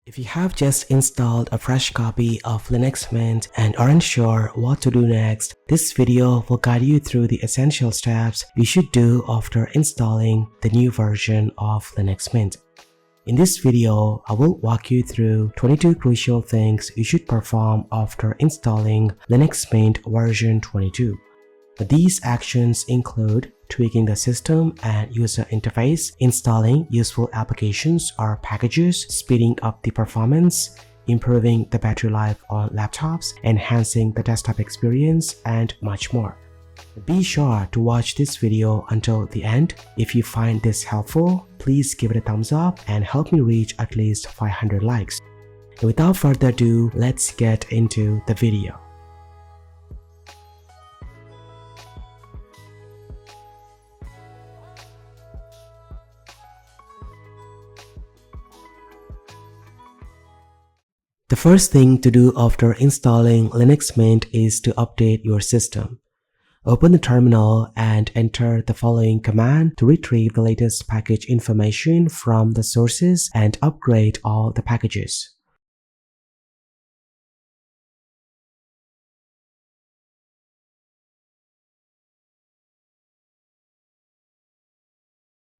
If you have just installed a fresh copy of Linux Mint and aren't sure what to do next, this video will guide you through the essential steps you should do after installing the new version of Linux Mint. In this video, I will walk you through 22 crucial things you should perform after installing Linux Mint version 22. These actions include tweaking the system and user interface, installing useful applications or packages, speeding up the performance, improving the battery life on laptops, enhancing the desktop experience, and much more. Be sure to watch this video until the end. If you find this helpful, please give it a thumbs up and help me reach at least 500 likes. And without further ado, let's get into the video. The first thing to do after installing Linux Mint is to update your system. Open the terminal and enter the following command to retrieve the latest package information from the sources and upgrade all the packages.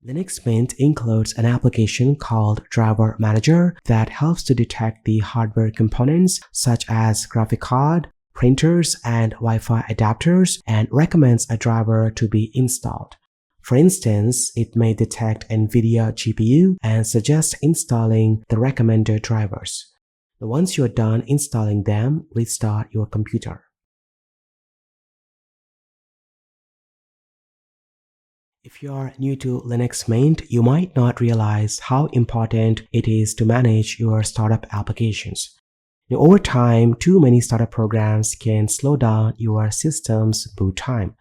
Linux Mint includes an application called Driver Manager that helps to detect the hardware components such as graphic card, printers, and Wi-Fi adapters and recommends a driver to be installed. For instance, it may detect NVIDIA GPU and suggest installing the recommended drivers. Once you're done installing them, restart your computer. If you're new to Linux Mint, you might not realize how important it is to manage your startup applications. Over time, too many startup programs can slow down your system's boot time.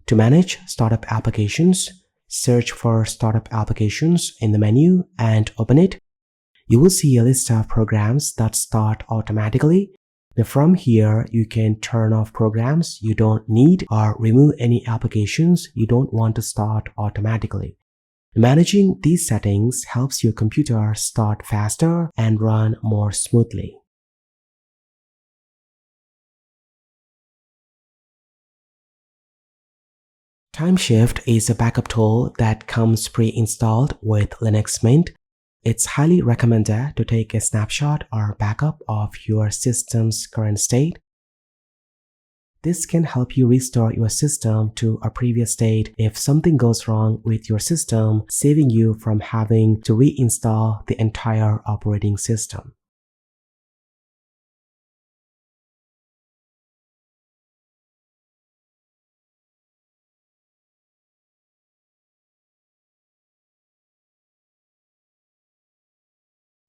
To manage startup applications, search for Startup Applications in the menu and open it. You will see a list of programs that start automatically. From here, you can turn off programs you don't need or remove any applications you don't want to start automatically. Managing these settings helps your computer start faster and run more smoothly. Timeshift is a backup tool that comes pre-installed with Linux Mint. It's highly recommended to take a snapshot or backup of your system's current state. This can help you restore your system to a previous state if something goes wrong with your system, saving you from having to reinstall the entire operating system.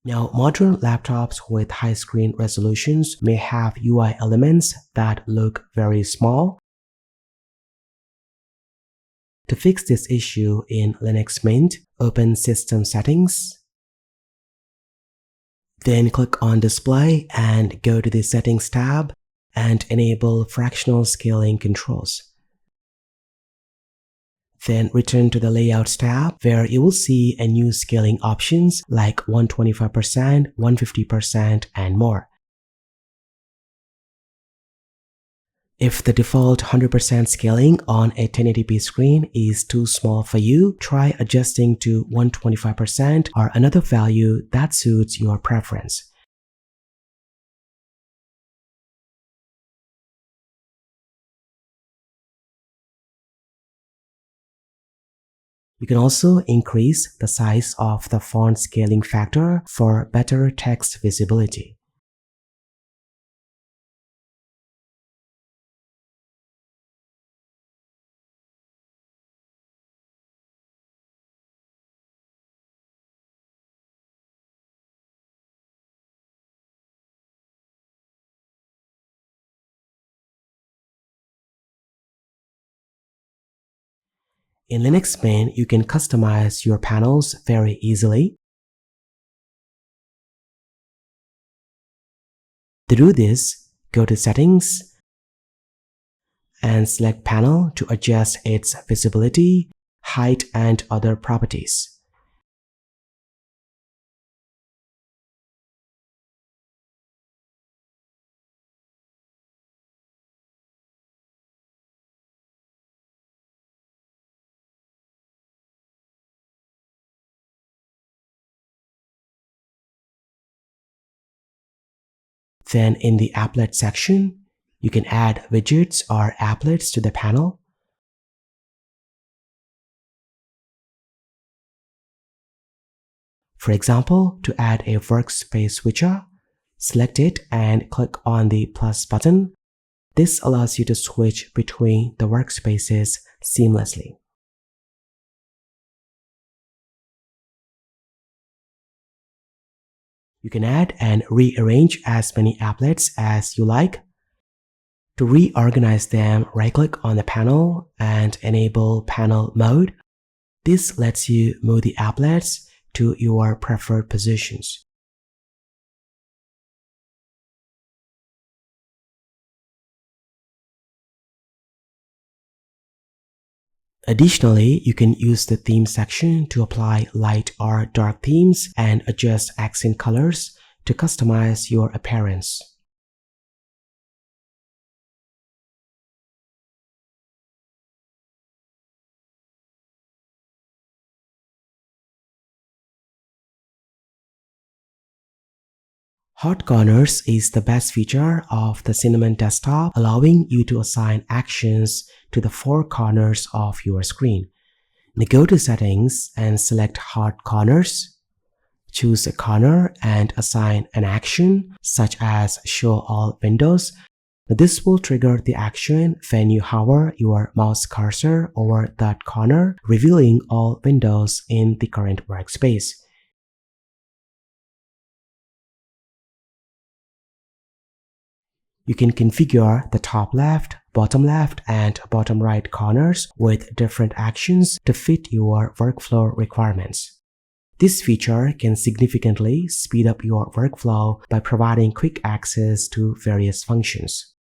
Now, modern laptops with high screen resolutions may have UI elements that look very small. To fix this issue in Linux Mint, open System Settings. Then click on Display and go to the Settings tab and enable Fractional Scaling Controls. Then return to the Layouts tab where you will see a new scaling options like 125%, 150%, and more. If the default 100% scaling on a 1080p screen is too small for you, try adjusting to 125% or another value that suits your preference. You can also increase the size of the font scaling factor for better text visibility. In Linux Mint, you can customize your panels very easily. To do this, go to Settings and select Panel to adjust its visibility, height, and other properties. Then in the Applet section, you can add widgets or applets to the panel. For example, to add a workspace switcher, select it and click on the plus button. This allows you to switch between the workspaces seamlessly. You can add and rearrange as many applets as you like. To reorganize them, right-click on the panel and enable panel mode. This lets you move the applets to your preferred positions. Additionally, you can use the theme section to apply light or dark themes and adjust accent colors to customize your appearance. Hotcorners is the best feature of the Cinnamon desktop, allowing you to assign actions to the four corners of your screen. Now go to Settings and select Hotcorners. Choose a corner and assign an action, such as Show All Windows. Now this will trigger the action when you hover your mouse cursor over that corner, revealing all windows in the current workspace. You can configure the top left, and bottom right corners with different actions to fit your workflow requirements. This feature can significantly speed up your workflow by providing quick access to various functions.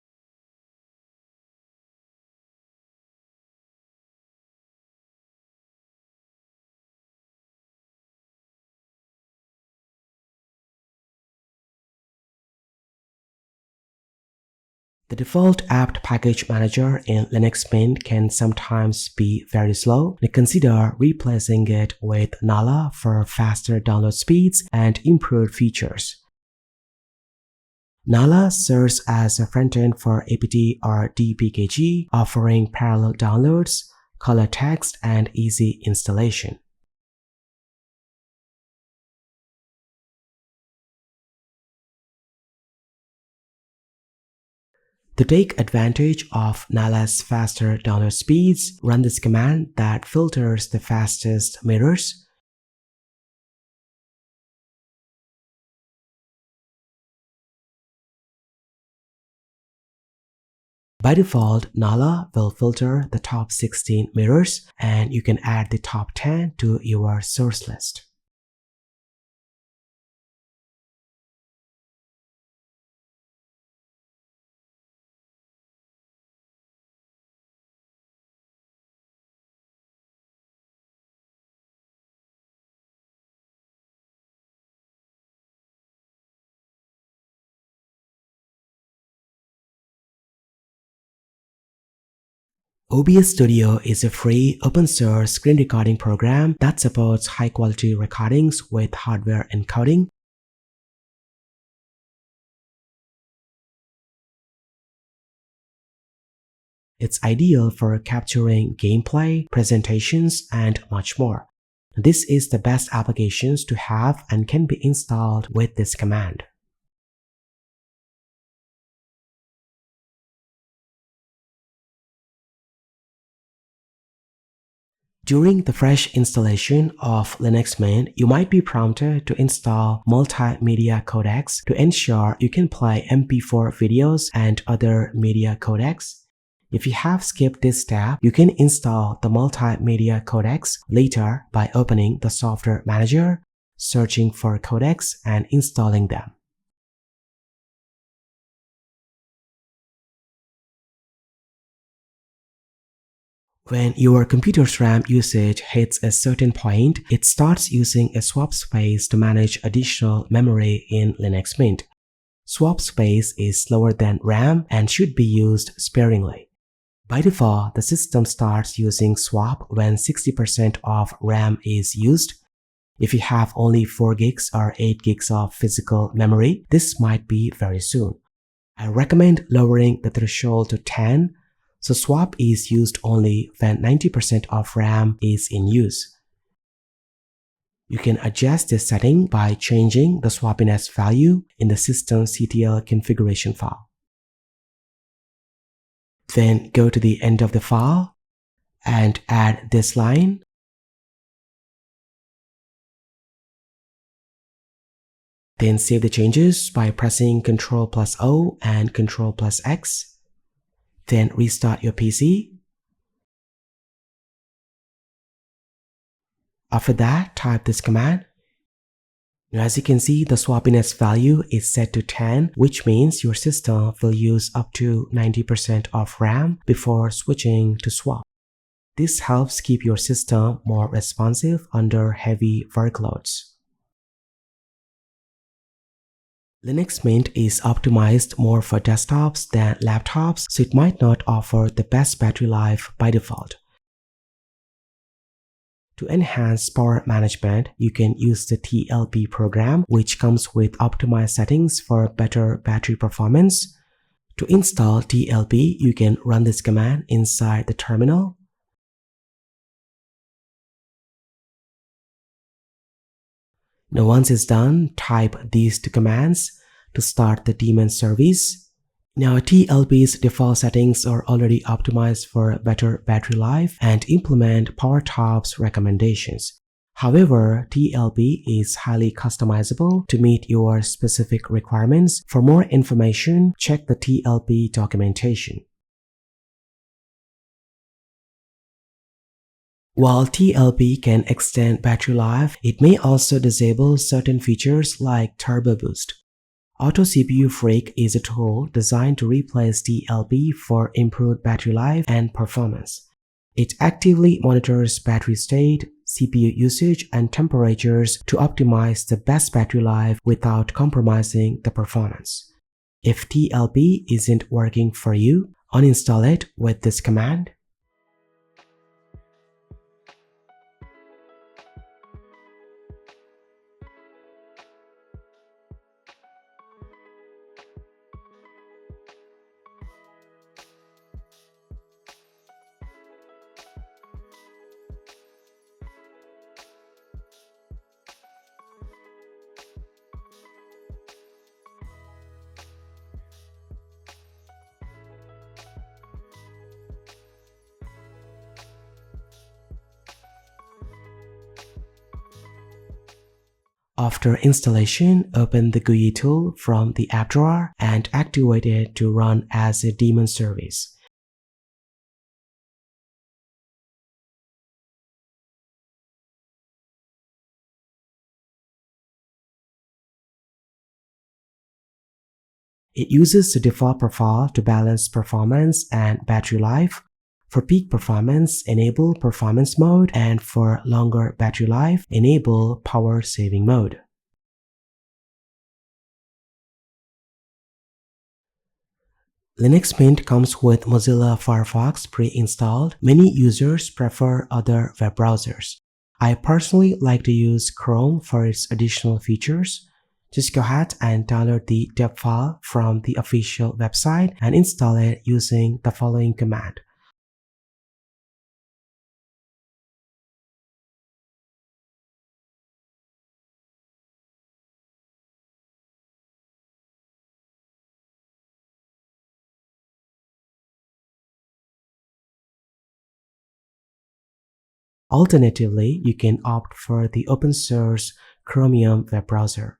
The default apt package manager in Linux Mint can sometimes be very slow. Consider replacing it with Nala for faster download speeds and improved features. Nala serves as a frontend for apt or dpkg, offering parallel downloads, color text, and easy installation. To take advantage of Nala's faster download speeds, run this command that filters the fastest mirrors. By default, Nala will filter the top 16 mirrors, and you can add the top 10 to your source list. OBS Studio is a free open-source screen recording program that supports high-quality recordings with hardware encoding. It's ideal for capturing gameplay, presentations, and much more. This is the best applications to have and can be installed with this command. During the fresh installation of Linux Mint, you might be prompted to install Multimedia Codecs to ensure you can play MP4 videos and other media codecs. If you have skipped this step, you can install the Multimedia Codecs later by opening the Software Manager, searching for codecs, and installing them. When your computer's RAM usage hits a certain point, it starts using a swap space to manage additional memory in Linux Mint. Swap space is slower than RAM and should be used sparingly. By default, the system starts using swap when 60% of RAM is used. If you have only 4 gigs or 8 gigs of physical memory, this might be very soon. I recommend lowering the threshold to 10, so swap is used only when 90% of RAM is in use. You can adjust this setting by changing the swappiness value in the systemctl configuration file. Then go to the end of the file and add this line. Then save the changes by pressing Ctrl+O and Ctrl+X. Then restart your PC. After that, type this command. Now, as you can see, the swappiness value is set to 10, which means your system will use up to 90% of RAM before switching to swap. This helps keep your system more responsive under heavy workloads. Linux Mint is optimized more for desktops than laptops, so it might not offer the best battery life by default. To enhance power management, you can use the TLP program, which comes with optimized settings for better battery performance. To install TLP, you can run this command inside the terminal. Now, once it's done, type these 2 commands to start the daemon service. Now, TLP's default settings are already optimized for better battery life and implement PowerTop's recommendations. However, TLP is highly customizable to meet your specific requirements. For more information, check the TLP documentation. While TLP can extend battery life, it may also disable certain features like Turbo Boost. AutoCPUFreq is a tool designed to replace TLP for improved battery life and performance. It actively monitors battery state, CPU usage, and temperatures to optimize the best battery life without compromising the performance. If TLP isn't working for you, uninstall it with this command. After installation, open the GUI tool from the app drawer and activate it to run as a daemon service. It uses the default profile to balance performance and battery life. For peak performance, enable performance mode, and for longer battery life, enable power saving mode. Linux Mint comes with Mozilla Firefox pre-installed. Many users prefer other web browsers. I personally like to use Chrome for its additional features. Just go ahead and download the .deb file from the official website and install it using the following command. Alternatively, you can opt for the open source Chromium web browser.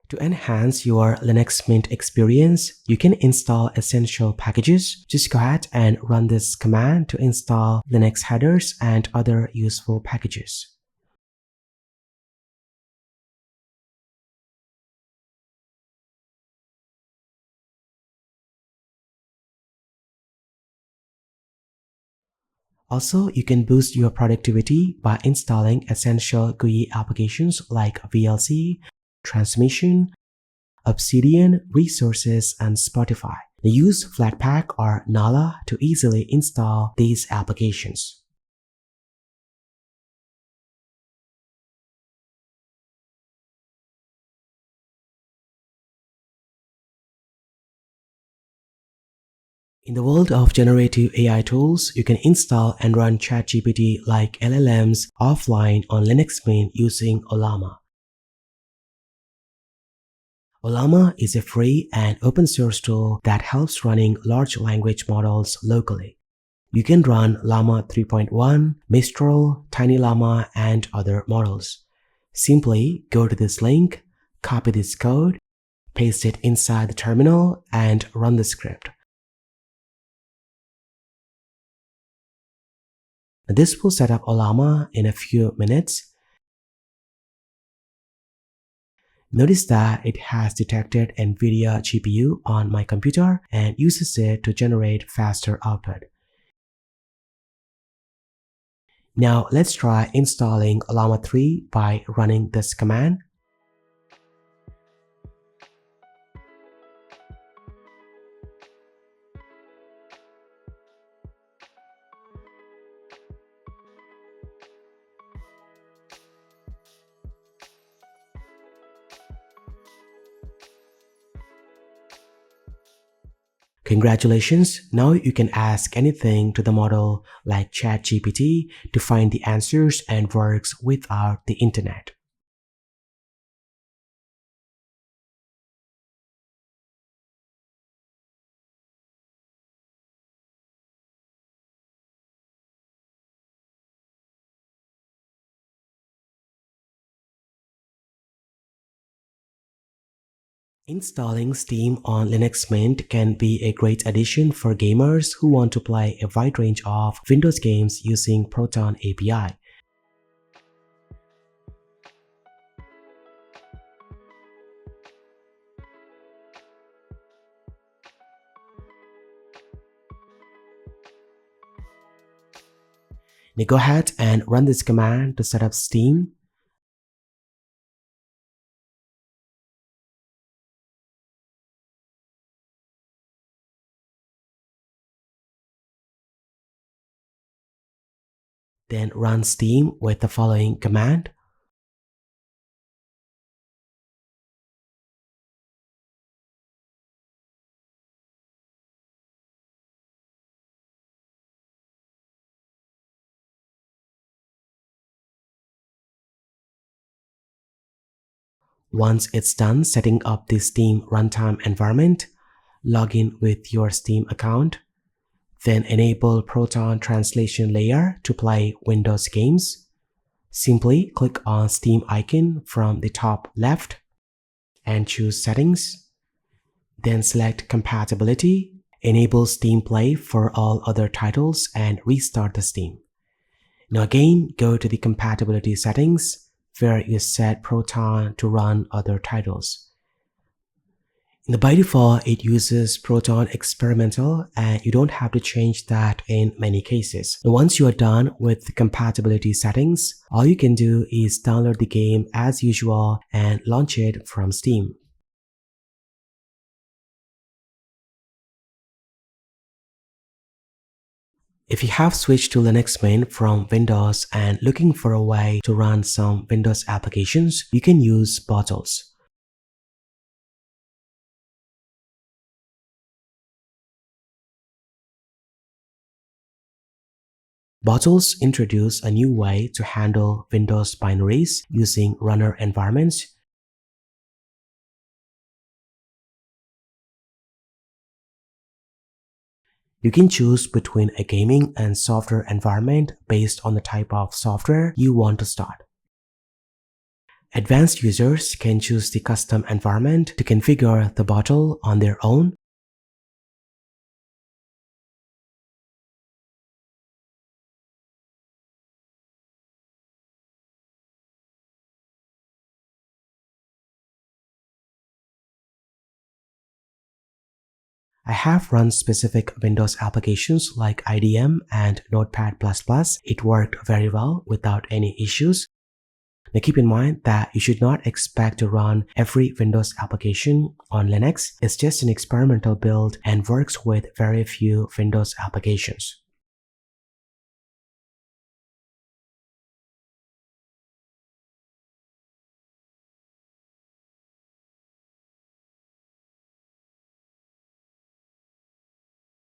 To enhance your Linux Mint experience, you can install essential packages. Just go ahead and run this command to install Linux headers and other useful packages. Also, you can boost your productivity by installing essential GUI applications like VLC, Transmission, Obsidian, Resources, and Spotify. Use Flatpak or Nala to easily install these applications. In the world of generative AI tools, you can install and run ChatGPT like LLMs offline on Linux Mint using WILMA. WILMA is a free and open source tool that helps running large language models locally. You can run Llama 3.1, Mistral, Tiny Llama, and other models. Simply go to this link, copy this code, paste it inside the terminal, and run the script. This will set up WILMA in a few minutes. Notice that it has detected NVIDIA GPU on my computer and uses it to generate faster output. Now let's try installing Llama 3 by running this command. Congratulations, now you can ask anything to the model like ChatGPT to find the answers and works without the internet. Installing Steam on Linux Mint can be a great addition for gamers who want to play a wide range of Windows games using Proton API. Now go ahead and run this command to set up Steam. Then run Steam with the following command. Once it's done setting up the Steam runtime environment, log in with your Steam account. Then enable Proton Translation Layer to play Windows games. Simply click on Steam icon from the top left and choose Settings. Then select Compatibility, enable Steam Play for all other titles and restart the Steam. Now again, go to the Compatibility settings where you set Proton to run other titles. By default, it uses Proton Experimental and you don't have to change that in many cases. Once you are done with the compatibility settings, all you can do is download the game as usual and launch it from Steam. If you have switched to Linux Mint from Windows and looking for a way to run some Windows applications, you can use Bottles. Bottles introduce a new way to handle Windows binaries using runner environments. You can choose between a gaming and software environment based on the type of software you want to start. Advanced users can choose the custom environment to configure the bottle on their own. I have run specific Windows applications like IDM and Notepad++. It worked very well without any issues. Now keep in mind that you should not expect to run every Windows application on Linux. It's just an experimental build and works with very few Windows applications.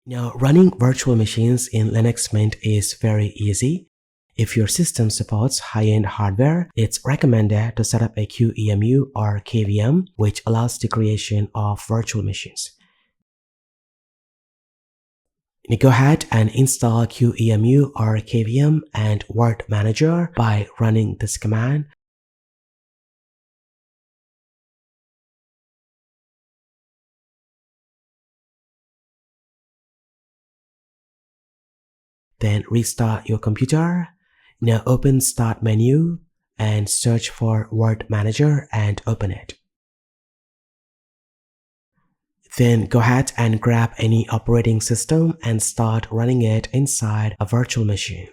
Now, running virtual machines in Linux Mint is very easy. If your system supports high-end hardware, it's recommended to set up a QEMU or KVM, which allows the creation of virtual machines. Now go ahead and install QEMU or KVM and Word Manager by running this command. Then restart your computer. Now open Start menu and search for Word Manager and open it. Then go ahead and grab any operating system and start running it inside a virtual machine.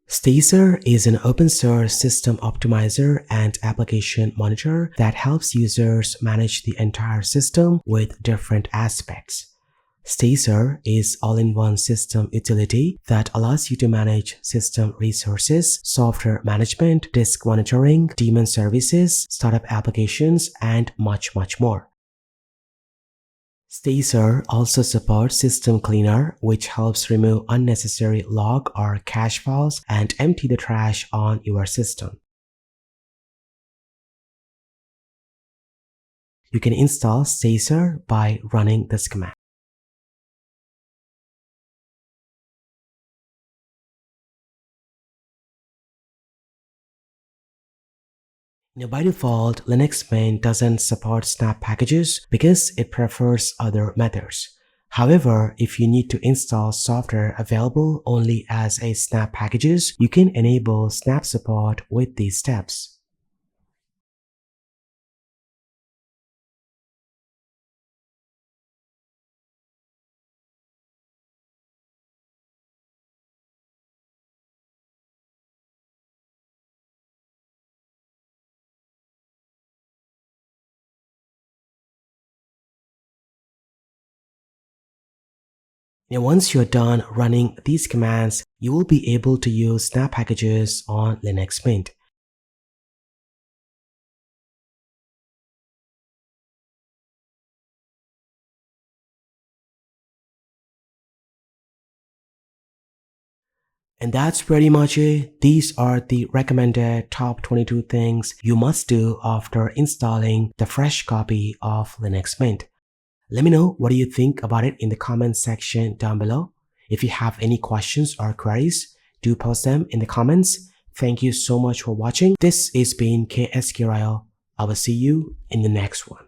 Stacer is an open source system optimizer and application monitor that helps users manage the entire system with different aspects. Stacer is all-in-one system utility that allows you to manage system resources, software management, disk monitoring, daemon services, startup applications, and much more. Stacer also supports System Cleaner, which helps remove unnecessary log or cache files and empty the trash on your system. You can install Stacer by running this command. Now by default, Linux Mint doesn't support snap packages because it prefers other methods. However, if you need to install software available only as a snap packages, you can enable snap support with these steps. Now once you're done running these commands, you will be able to use snap packages on Linux Mint. And that's pretty much it. These are the recommended top 22 things you must do after installing the fresh copy of Linux Mint. Let me know what do you think about it in the comments section down below. If you have any questions or queries, do post them in the comments. Thank you so much for watching. This has been KSQRL. I will see you in the next one.